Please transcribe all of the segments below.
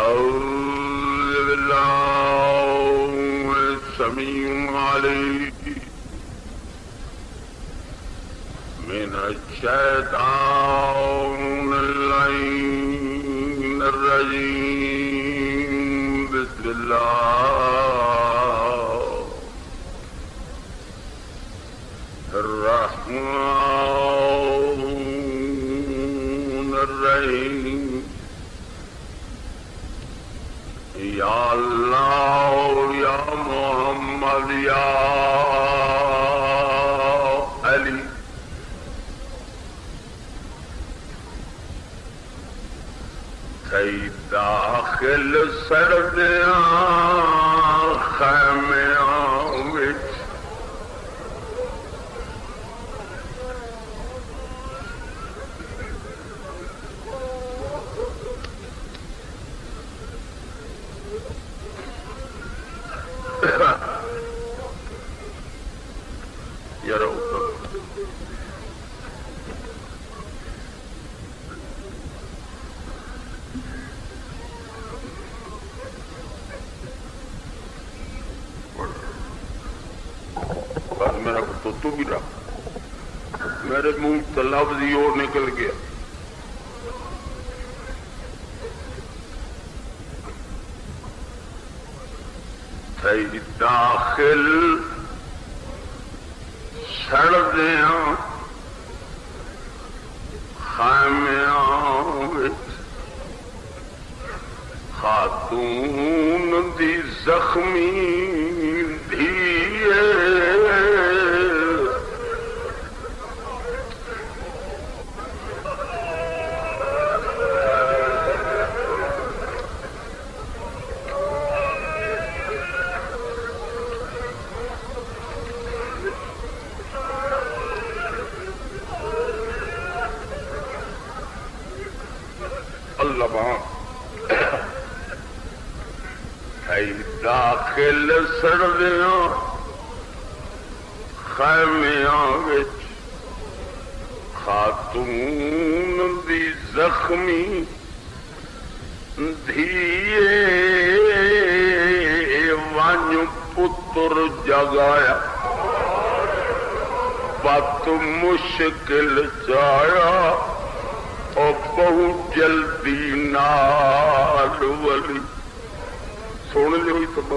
أعوذ بالله السميع العليم من الشيطان اللعين الرجيم. بسم الله الرحمن الرحيم. یا اللہ یا محمد یا علی کئی داخل سردیاں خیمیاں وچ میرا تو بھی رہا میرے منہ تو لفظ ہی اور نکل گیا. داخل سڑدیاں خیمیاں خاتون دی زخمی دھیے داخل سردیاں خیمیاں وچ خاتون دی زخمی دھیے ونج پتر جگایا بت مشکل جایا او بہت جلدی نال ولی سن لو سب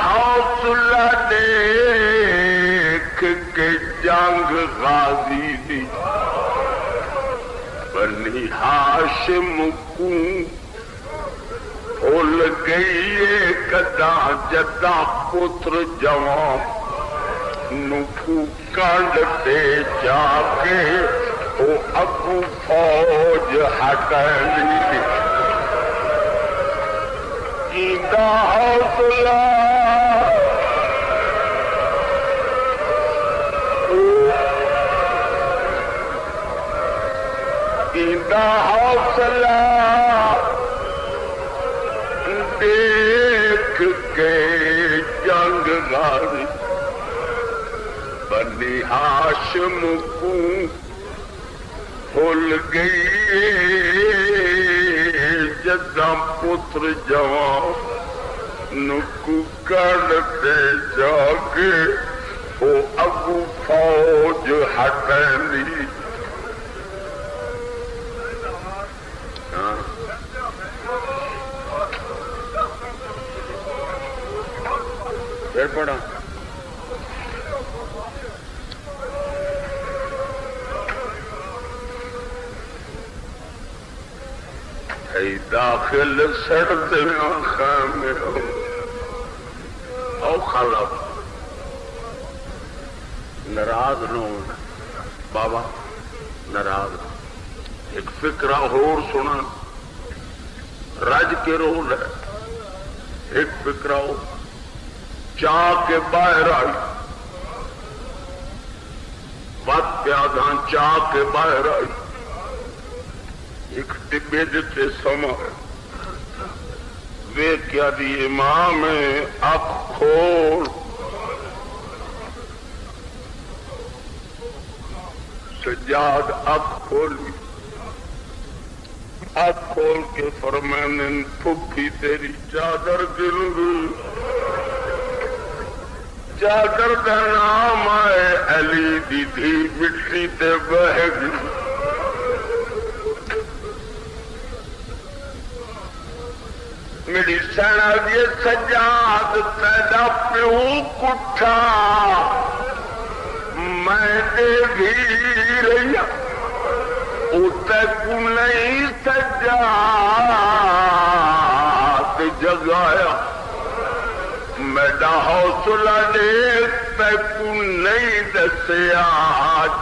حوصلہ دیکھ کے جنگ غازی دی بنی ہاشم کو بھول گئی کدا جدا پتر جوان نو کانڈ دے جا کے او اگو فوج ہٹائی حوصلہ حوصلہ دیکھ کے جنگ غازی بنی ہاشم کو بھول گئی جدا پتر جوان نکو کرتے جا کے وہ اگو فوج ہٹینی. پھر پڑھا داخل سردیاں خیمیاں او خلق ناراض نہ ہونا بابا ناراض. ایک فکرہ ہور سنا رج کے رول ہے. ایک فکرہ ہو چاہ کے باہر آئی بات پیاداں چاہ کے باہر آئی ایک ڈبے دیتے سما وے کیا دی امام اکھ کھول سجاد اکھ کھولی اکھ کھول کے فرمانے پھپھی تیری چادر گر گئی چادر کا نام آئے علی دی دھی مٹی تے بہ گئی میری سینا یہ سجاد تیرا پیو کٹھا میں دے بھی رہی اتنے کو نہیں سجاد جگایا میرا حوصلہ دیکھ تیکو نہیں دسیا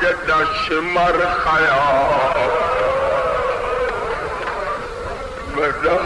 جڈا شمر خیا میرا